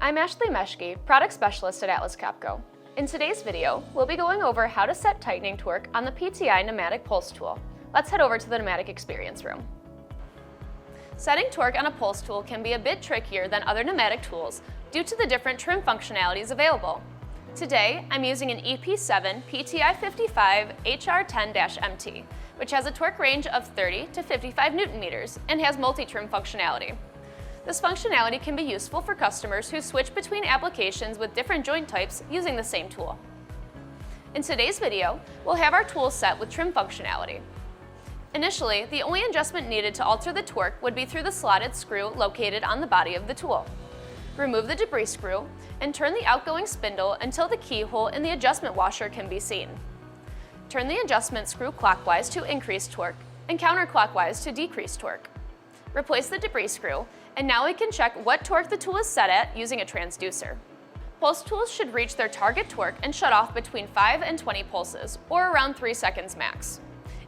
I'm Meschke, Product Specialist at Atlas Copco. In today's video, we'll be going over how to set tightening torque on the PTI Pneumatic Pulse Tool. Let's head over to the Pneumatic Experience Room. Setting torque on a pulse tool can be a bit trickier than other pneumatic tools due to the different trim functionalities available. Today, I'm using an EP7 PTI 55 HR10-MT, which has a torque range of 30 to 55 Newton meters and has multi-trim functionality. This functionality can be useful for customers who switch between applications with different joint types using the same tool. In today's video, we'll have our tool set with trim functionality. Initially, the only adjustment needed to alter the torque would be through the slotted screw located on the body of the tool. Remove the debris screw and turn the outgoing spindle until the keyhole in the adjustment washer can be seen. Turn the adjustment screw clockwise to increase torque and counterclockwise to decrease torque. Replace the debris screw, and now we can check what torque the tool is set at using a transducer. Pulse tools should reach their target torque and shut off between 5 and 20 pulses, or around 3 seconds max.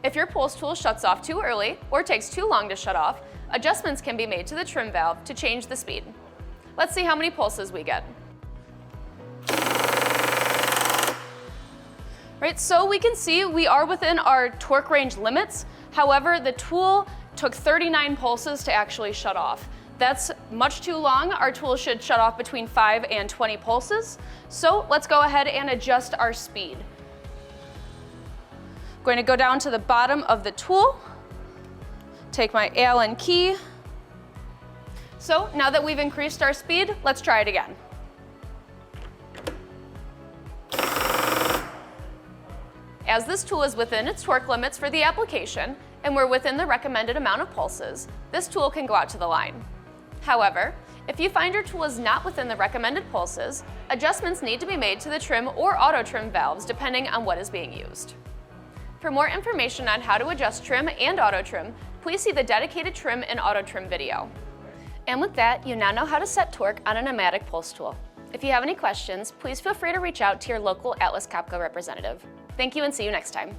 If your pulse tool shuts off too early or takes too long to shut off, adjustments can be made to the trim valve to change the speed. Let's see how many pulses we get. Right, so we can see we are within our torque range limits. However, the tool took 39 pulses to actually shut off. That's much too long. Our tool should shut off between 5 and 20 pulses. So let's go ahead and adjust our speed. I'm going to go down to the bottom of the tool, take my Allen key. So now that we've increased our speed, let's try it again. As this tool is within its torque limits for the application, and we're within the recommended amount of pulses, this tool can go out to the line. However, if you find your tool is not within the recommended pulses, adjustments need to be made to the trim or auto trim valves depending on what is being used. For more information on how to adjust trim and auto trim, please see the dedicated trim and auto trim video. And with that, you now know how to set torque on a pneumatic pulse tool. If you have any questions, please feel free to reach out to your local Atlas Copco representative. Thank you and see you next time.